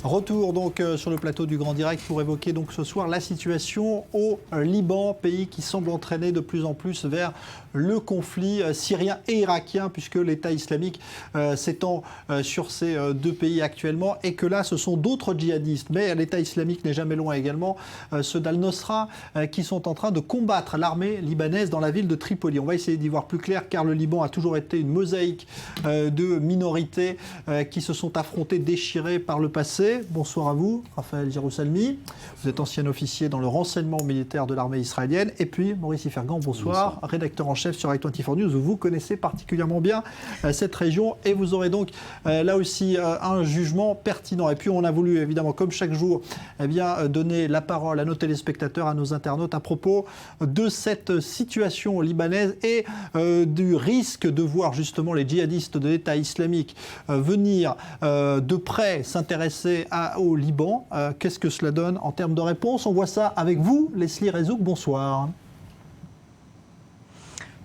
Retour donc sur le plateau du Grand Direct pour évoquer donc ce soir la situation au Liban, pays qui semble entraîner de plus en plus vers le conflit syrien et irakien, puisque l'État islamique s'étend sur ces deux pays actuellement, et que là ce sont d'autres djihadistes. Mais l'État islamique n'est jamais loin également, ceux d'Al-Nosra, qui sont en train de combattre l'armée libanaise dans la ville de Tripoli. On va essayer d'y voir plus clair, car le Liban a toujours été une mosaïque de minorités qui se sont affrontées, déchirées par le passé. Bonsoir à vous, Raphaël Jérusalemi. Vous êtes ancien officier dans le renseignement militaire de l'armée israélienne. Et puis, Maurice Ifergan, bonsoir, rédacteur en chef sur i24 News, où vous connaissez particulièrement bien cette région. Et vous aurez donc là aussi un jugement pertinent. Et puis, on a voulu, évidemment, comme chaque jour, donner la parole à nos téléspectateurs, à nos internautes, à propos de cette situation libanaise et du risque de voir justement les djihadistes de l'État islamique venir de près s'intéresser au Liban. Qu'est-ce que cela donne en termes de réponse? On voit ça avec vous, Leslie Rezouk. Bonsoir.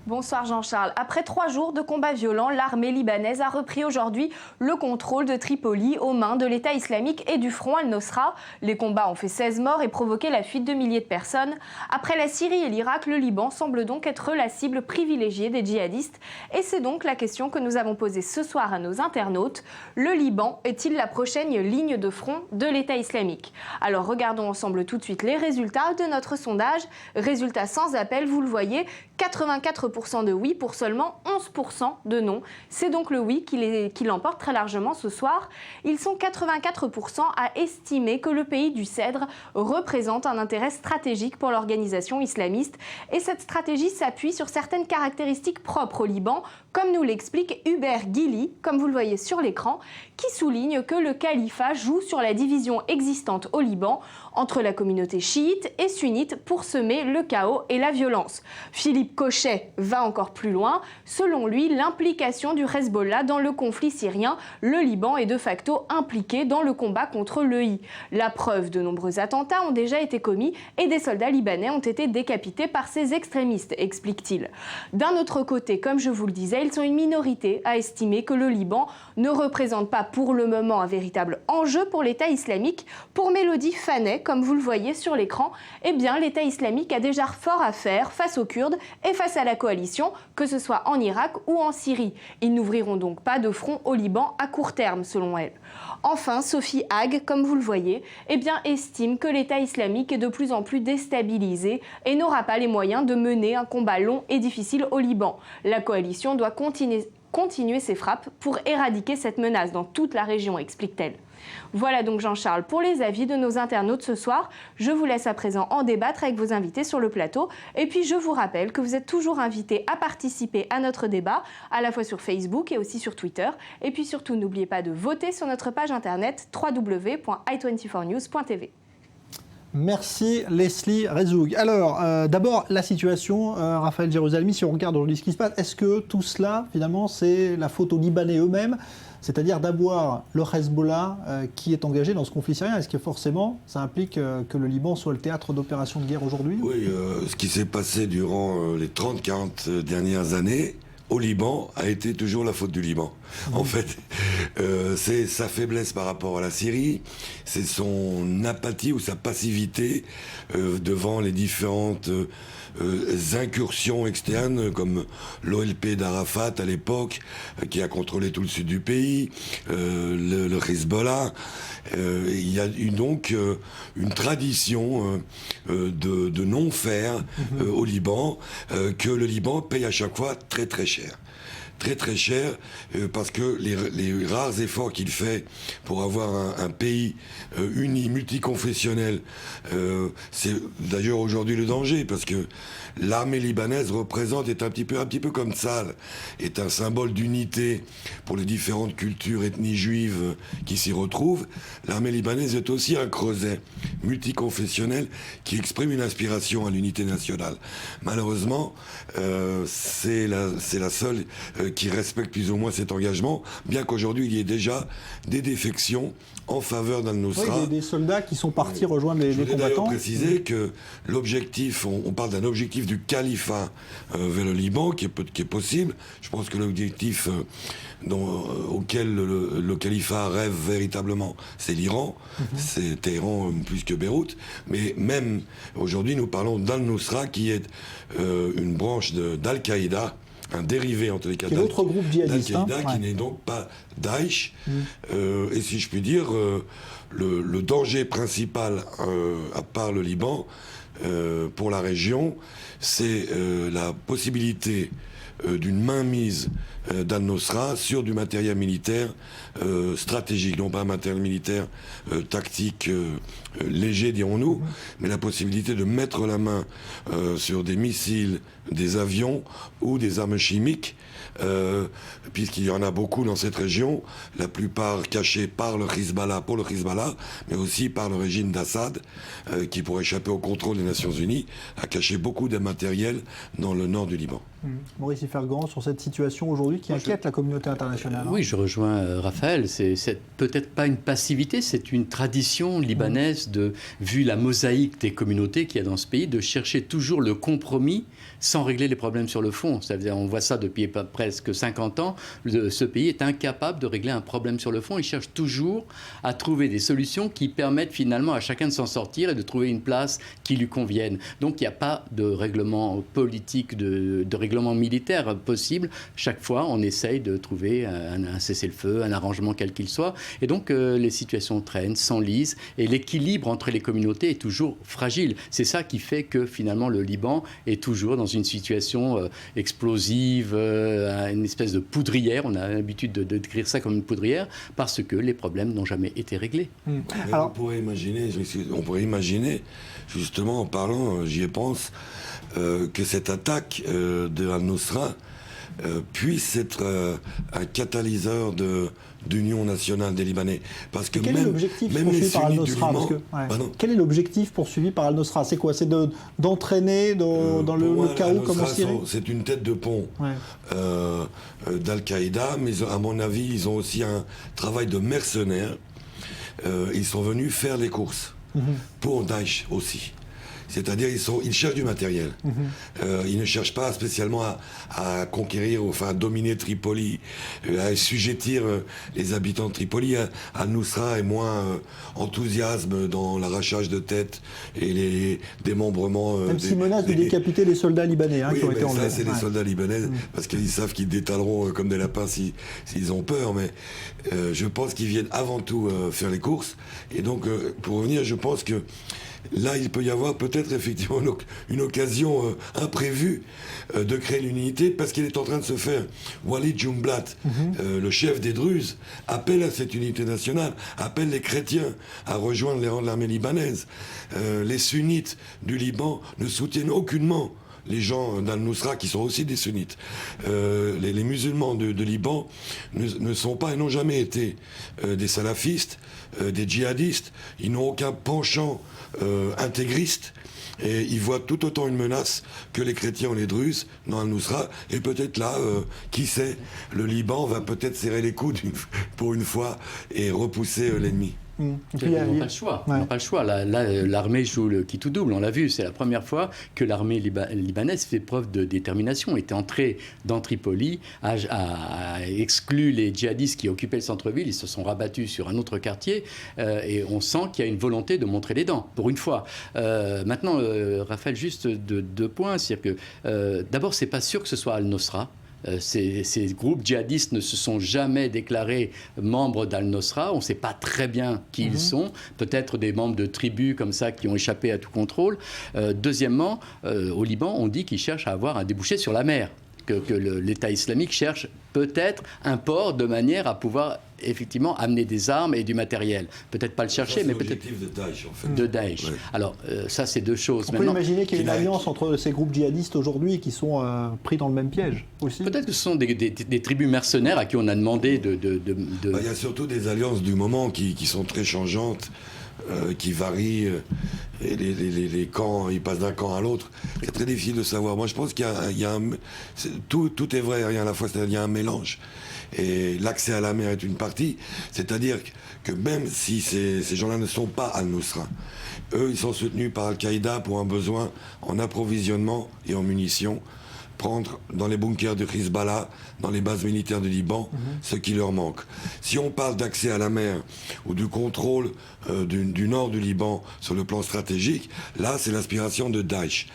Bonsoir Jean-Charles. Après 3 jours de combats violents, l'armée libanaise a repris aujourd'hui le contrôle de Tripoli aux mains de l'État islamique et du front Al-Nosra. Les combats ont fait 16 morts et provoqué la fuite de milliers de personnes. Après la Syrie et l'Irak, le Liban semble donc être la cible privilégiée des djihadistes. Et c'est donc la question que nous avons posée ce soir à nos internautes. Le Liban est-il la prochaine ligne de front de l'État islamique? Alors regardons ensemble tout de suite les résultats de notre sondage. Résultats sans appel, vous le voyez, 84% de oui pour seulement 11% de non. C'est donc le oui qui l'emporte très largement ce soir. Ils sont 84% à estimer que le pays du Cèdre représente un intérêt stratégique pour l'organisation islamiste. Et cette stratégie s'appuie sur certaines caractéristiques propres au Liban, comme nous l'explique Hubert Guilly, comme vous le voyez sur l'écran, qui souligne que le califat joue sur la division existante au Liban entre la communauté chiite et sunnite pour semer le chaos et la violence. Philippe Cochet va encore plus loin. Selon lui, l'implication du Hezbollah dans le conflit syrien, le Liban est de facto impliqué dans le combat contre l'EI. La preuve, de nombreux attentats ont déjà été commis et des soldats libanais ont été décapités par ces extrémistes, explique-t-il. D'un autre côté, comme je vous le disais, ils sont une minorité à estimer que le Liban ne représente pas pour le moment un véritable enjeu pour l'État islamique. Pour Mélodie Fanet, comme vous le voyez sur l'écran, eh bien l'État islamique a déjà fort à faire face aux Kurdes et face à la coalition, que ce soit en Irak ou en Syrie. Ils n'ouvriront donc pas de front au Liban à court terme, selon elle. Enfin, Sophie Hague, comme vous le voyez, eh bien, estime que l'État islamique est de plus en plus déstabilisé et n'aura pas les moyens de mener un combat long et difficile au Liban. La coalition doit continuer ses frappes pour éradiquer cette menace dans toute la région, explique-t-elle. Voilà donc Jean-Charles pour les avis de nos internautes ce soir. Je vous laisse à présent en débattre avec vos invités sur le plateau. Et puis je vous rappelle que vous êtes toujours invités à participer à notre débat, à la fois sur Facebook et aussi sur Twitter. Et puis surtout, n'oubliez pas de voter sur notre page internet www.i24news.tv. Merci Leslie Rezoug. Alors, d'abord, la situation, Raphaël Jérusalemi, si on regarde aujourd'hui ce qui se passe, est-ce que tout cela, finalement, c'est la faute aux Libanais eux-mêmes, c'est-à-dire d'avoir le Hezbollah qui est engagé dans ce conflit syrien? Est-ce que forcément, ça implique que le Liban soit le théâtre d'opérations de guerre aujourd'hui? Oui, ce qui s'est passé durant les 30-40 dernières années au Liban a été toujours la faute du Liban. En fait, c'est sa faiblesse par rapport à la Syrie, c'est son apathie ou sa passivité devant les différentes incursions externes, comme l'OLP d'Arafat à l'époque, qui a contrôlé tout le sud du pays, le Hezbollah. Il y a eu donc une tradition de non-faire au Liban, que le Liban paye à chaque fois très très cher. Très très cher, parce que les rares efforts qu'il fait pour avoir un pays uni, multiconfessionnel, c'est d'ailleurs aujourd'hui le danger, parce que l'armée libanaise est un petit peu comme Tzal, est un symbole d'unité pour les différentes cultures, ethnies juives qui s'y retrouvent. L'armée libanaise est aussi un creuset multiconfessionnel qui exprime une aspiration à l'unité nationale. Malheureusement, c'est la seule qui respecte plus ou moins cet engagement, bien qu'aujourd'hui il y ait déjà des défections en faveur d'Al-Nusra. Oui, des soldats qui sont partis rejoindre les combattants. Je voudrais préciser que l'objectif, on parle d'un objectif du califat vers le Liban qui est possible. Je pense que l'objectif auquel le califat rêve véritablement, c'est l'Iran, c'est Téhéran plus que Beyrouth. Mais même aujourd'hui, nous parlons d'Al-Nusra qui est une branche d'Al-Qaïda, un dérivé en tous les cas l'autre groupe djihadiste, qui n'est donc pas Daesh. Et si je puis dire, le danger principal, à part le Liban, pour la région, c'est la possibilité d'une mainmise d'Al-Nusra sur du matériel militaire stratégique, non pas un matériel militaire tactique léger, dirons-nous, mais la possibilité de mettre la main sur des missiles, des avions ou des armes chimiques, puisqu'il y en a beaucoup dans cette région, la plupart cachés par le Hezbollah, pour le Hezbollah, mais aussi par le régime d'Assad, qui, pour échapper au contrôle des Nations Unies, a caché beaucoup de matériel dans le nord du Liban. Maurice Fergan, sur cette situation aujourd'hui qui inquiète la communauté internationale. Oui, je rejoins Raphaël. C'est peut-être pas une passivité, c'est une tradition libanaise, vu la mosaïque des communautés qu'il y a dans ce pays, de chercher toujours le compromis sans régler les problèmes sur le fond. C'est-à-dire, on voit ça depuis presque 50 ans. Ce pays est incapable de régler un problème sur le fond. Il cherche toujours à trouver des solutions qui permettent finalement à chacun de s'en sortir et de trouver une place qui lui convienne. Donc, il n'y a pas de règlement politique, de règlement militaire possible. Chaque fois, on essaye de trouver un cessez-le-feu, un arrangement quel qu'il soit. Et donc, les situations traînent, s'enlisent, et l'équilibre entre les communautés est toujours fragile. C'est ça qui fait que finalement, le Liban est toujours dans une situation explosive, une espèce de poudrière. On a l'habitude de décrire ça comme une poudrière parce que les problèmes n'ont jamais été réglés. Alors, on pourrait imaginer, justement en parlant, j'y pense, que cette attaque de Al-Nusra puisse être un catalyseur d'union nationale des Libanais. Parce que quel est l'objectif poursuivi par Al-Nusra Quel est l'objectif poursuivi par Al-Nusra? C'est quoi? C'est d'entraîner dans le chaos comme en Syrie? C'est une tête de pont d'Al-Qaïda, mais à mon avis, ils ont aussi un travail de mercenaires. Ils sont venus faire les courses pour Daesh aussi. C'est-à-dire ils cherchent du matériel. Ils ne cherchent pas spécialement à conquérir, enfin à dominer Tripoli, à assujettir les habitants de Tripoli. Al-Nusra est moins enthousiasme dans l'arrachage de têtes et les démembrements. Même s'ils menacent de décapiter les soldats libanais qui ont été enlevés. Ça, c'est les soldats libanais, parce qu'ils savent qu'ils détaleront comme des lapins s'ils ont peur. Mais je pense qu'ils viennent avant tout faire les courses. Et donc, pour revenir, je pense que là, il peut y avoir peut-être effectivement une occasion imprévue de créer l'unité parce qu'il est en train de se faire. Walid Jumblat, le chef des Druzes, appelle à cette unité nationale, appelle les chrétiens à rejoindre les rangs de l'armée libanaise. Les sunnites du Liban ne soutiennent aucunement les gens d'Al-Nusra qui sont aussi des sunnites. Les musulmans de Liban ne sont pas et n'ont jamais été des salafistes, des djihadistes. Ils n'ont aucun penchant intégriste. Et ils voient tout autant une menace que les chrétiens ou les druzes dans Al-Nusra. Et peut-être là, qui sait, le Liban va peut-être serrer les coudes pour une fois et repousser l'ennemi. Ils n'ont pas le choix. Ils n'ont pas le choix. L'armée joue le qui tout double. On l'a vu, c'est la première fois que l'armée libanaise fait preuve de détermination. Elle était entrée dans Tripoli, a exclu les djihadistes qui occupaient le centre-ville. Ils se sont rabattus sur un autre quartier et on sent qu'il y a une volonté de montrer les dents, pour une fois. Maintenant, Raphaël, juste deux points. C'est-à-dire que d'abord, c'est pas sûr que ce soit Al-Nusra. Ces groupes djihadistes ne se sont jamais déclarés membres d'Al-Nusra. On ne sait pas très bien qui ils sont. Peut-être des membres de tribus comme ça qui ont échappé à tout contrôle. Deuxièmement, au Liban, on dit qu'ils cherchent à avoir un débouché sur la mer. Que l'État islamique cherche peut-être un port de manière à pouvoir effectivement amener des armes et du matériel. Peut-être pas le chercher, mais peut-être... l'objectif de Daesh, en fait. De Daesh. Ouais. Alors, ça, c'est deux choses. On peut imaginer qu'il y a une alliance entre ces groupes djihadistes aujourd'hui qui sont pris dans le même piège aussi. Peut-être que ce sont des tribus mercenaires à qui on a demandé de... Il y a surtout des alliances du moment qui sont très changeantes. qui varient, et les camps, ils passent d'un camp à l'autre. C'est très difficile de savoir. Moi, je pense qu'il y a tout est vrai et rien à la fois, c'est-à-dire qu'il y a un mélange. Et l'accès à la mer est une partie, c'est-à-dire que même si ces gens-là ne sont pas Al-Nusra, eux, ils sont soutenus par Al-Qaïda pour un besoin en approvisionnement et en munitions, prendre dans les bunkers de Hezbollah, dans les bases militaires du Liban, ce qui leur manque. Si on parle d'accès à la mer ou du contrôle du nord du Liban sur le plan stratégique, là, c'est l'aspiration de Daesh.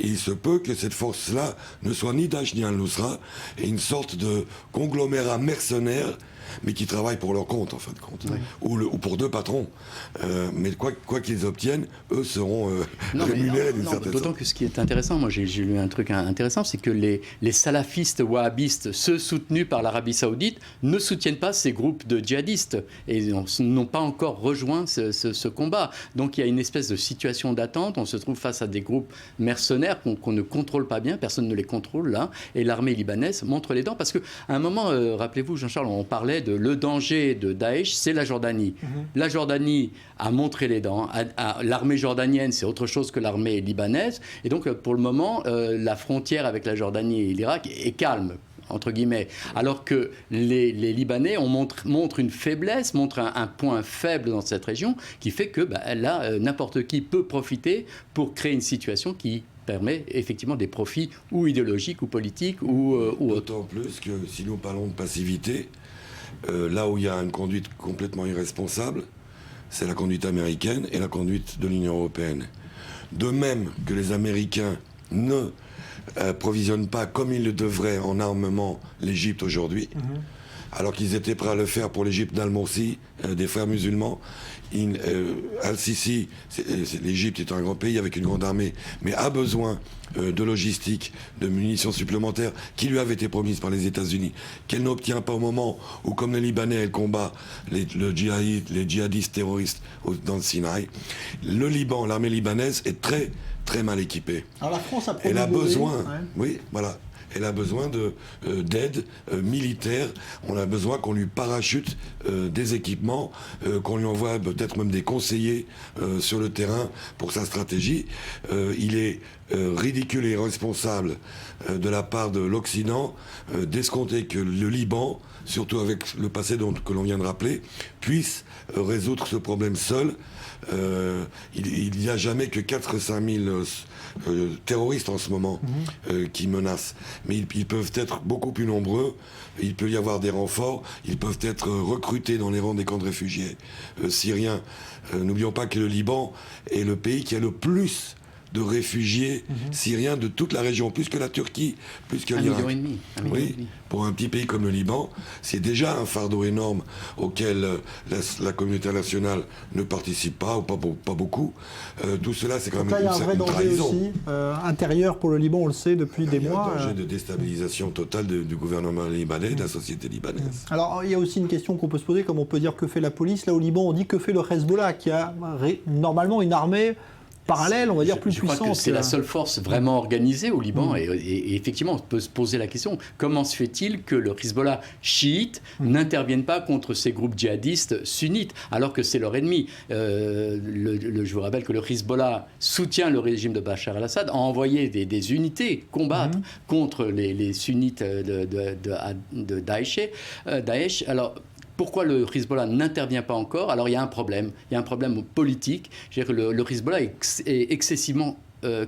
Et il se peut que cette force-là ne soit ni Daesh ni Al-Nusra, et une sorte de conglomérat mercenaire, mais qui travaillent pour leur compte, en fin de compte. Oui. Ou pour deux patrons. Mais quoi qu'ils obtiennent, eux seront rémunérés d'une certaine D'autant sorte. que ce qui est intéressant, moi j'ai lu un truc intéressant, c'est que les salafistes wahhabistes, ceux soutenus par l'Arabie Saoudite, ne soutiennent pas ces groupes de djihadistes et n'ont pas encore rejoint ce combat. Donc il y a une espèce de situation d'attente, on se trouve face à des groupes mercenaires qu'on ne contrôle pas bien, personne ne les contrôle là, et l'armée libanaise montre les dents, parce qu'à un moment, rappelez-vous Jean-Charles, on parlait de le danger de Daesh, c'est la Jordanie. La Jordanie a montré les dents. L'armée jordanienne, c'est autre chose que l'armée libanaise. Et donc, pour le moment, la frontière avec la Jordanie et l'Irak est calme, entre guillemets. Alors que les Libanais montrent une faiblesse, montrent un point faible dans cette région, qui fait que là, n'importe qui peut profiter pour créer une situation qui permet effectivement des profits ou idéologiques ou politiques ou autres. D'autant plus que si nous parlons de passivité, là où il y a une conduite complètement irresponsable, c'est la conduite américaine et la conduite de l'Union européenne. De même que les Américains ne provisionnent pas comme ils le devraient en armement l'Égypte aujourd'hui, alors qu'ils étaient prêts à le faire pour l'Égypte d'Al-Morsi, des frères musulmans. Al-Sisi, l'Égypte est un grand pays avec une grande armée, mais a besoin de logistique, de munitions supplémentaires qui lui avaient été promises par les États-Unis, qu'elle n'obtient pas au moment où, comme les Libanais, elle combat les djihadistes terroristes dans le Sinaï. Le Liban, l'armée libanaise est très, très mal équipée. Alors la France a Elle a besoin, oui, voilà. Elle a besoin d'aide militaire. On a besoin qu'on lui parachute des équipements, qu'on lui envoie peut-être même des conseillers sur le terrain pour sa stratégie. Il est ridicule et irresponsable de la part de l'Occident d'escompter que le Liban, surtout avec le passé que l'on vient de rappeler, puisse résoudre ce problème seul. Il n'y a jamais que 4 ou 5 000 terroristes en ce moment qui menacent. Mais ils peuvent être beaucoup plus nombreux. Il peut y avoir des renforts. Ils peuvent être recrutés dans les rangs des camps de réfugiés syriens. N'oublions pas que le Liban est le pays qui a le plus de réfugiés syriens de toute la région, plus que la Turquie, plus que l'Irak. 1,5 million. Oui, pour un petit pays comme le Liban, c'est déjà un fardeau énorme auquel la communauté internationale ne participe pas, ou pas beaucoup. Tout cela, c'est quand même il y a un vrai danger aussi intérieur pour le Liban, on le sait depuis des mois. Il y a un danger de déstabilisation totale du gouvernement libanais et de la société libanaise. Alors, il y a aussi une question qu'on peut se poser, comme on peut dire que fait la police. Là, au Liban, on dit que fait le Hezbollah, qui a normalement une armée parallèle, on va dire, plus puissante. Je crois que c'est la seule force vraiment organisée au Liban. Et effectivement, on peut se poser la question, comment se fait-il que le Hezbollah chiite n'intervienne pas contre ces groupes djihadistes sunnites, alors que c'est leur ennemi? Je vous rappelle que le Hezbollah soutient le régime de Bachar al-Assad, a envoyé des unités combattre contre les sunnites de Daesh. Alors, pourquoi le Hezbollah n'intervient pas encore? Alors il y a un problème politique. Je veux dire que le Hezbollah est excessivement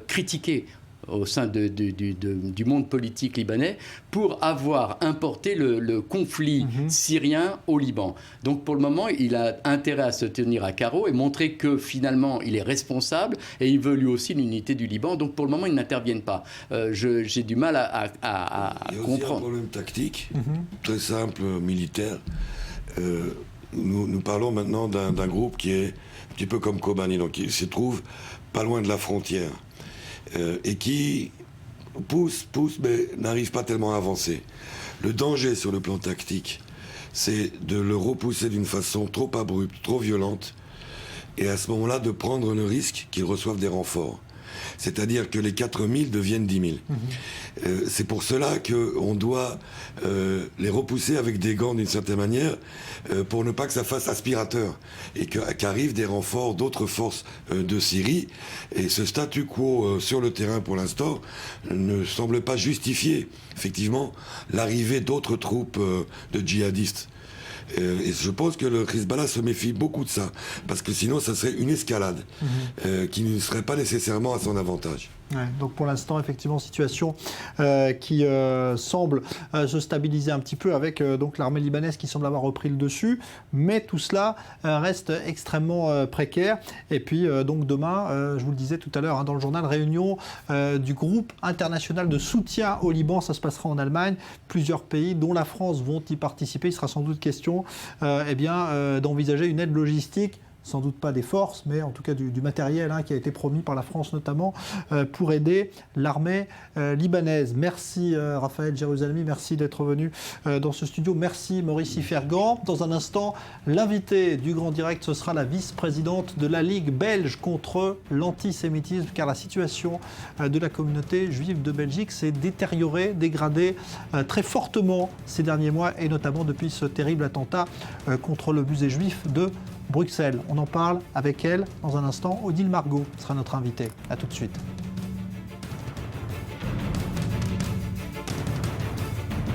critiqué au sein du monde politique libanais pour avoir importé le conflit syrien au Liban. Donc pour le moment, il a intérêt à se tenir à carreau et montrer que finalement il est responsable et il veut lui aussi l'unité du Liban. Donc pour le moment, ils n'interviennent pas. J'ai du mal à comprendre. Il y a aussi un problème tactique, très simple, militaire. Nous parlons maintenant d'un groupe qui est un petit peu comme Kobani, donc qui se trouve pas loin de la frontière et qui pousse, mais n'arrive pas tellement à avancer. Le danger sur le plan tactique, c'est de le repousser d'une façon trop abrupte, trop violente, et à ce moment-là de prendre le risque qu'il reçoive des renforts. C'est-à-dire que les 4 000 deviennent 10 000. C'est pour cela qu'on doit les repousser avec des gants d'une certaine manière pour ne pas que ça fasse aspirateur et qu'arrivent des renforts d'autres forces de Syrie. Et ce statu quo sur le terrain pour l'instant ne semble pas justifier effectivement l'arrivée d'autres troupes de djihadistes. Et je pense que le Hezbollah se méfie beaucoup de ça, parce que sinon ça serait une escalade qui ne serait pas nécessairement à son avantage. Ouais, donc pour l'instant, effectivement, situation qui semble se stabiliser un petit peu avec donc l'armée libanaise qui semble avoir repris le dessus, mais tout cela reste extrêmement précaire. Et puis donc demain, je vous le disais tout à l'heure dans le journal, réunion du groupe international de soutien au Liban, ça se passera en Allemagne. Plusieurs pays, dont la France, vont y participer. Il sera sans doute question d'envisager une aide logistique, sans doute pas des forces, mais en tout cas du matériel qui a été promis par la France notamment pour aider l'armée libanaise. Merci Raphaël Jérusalemi, merci d'être venu dans ce studio. Merci Maurice Yfergan. Dans un instant, l'invité du Grand Direct, ce sera la vice-présidente de la Ligue belge contre l'antisémitisme, car la situation de la communauté juive de Belgique s'est détériorée, dégradée très fortement ces derniers mois, et notamment depuis ce terrible attentat contre le musée juif de Bruxelles. On en parle avec elle dans un instant. Odile Margot sera notre invitée. A tout de suite.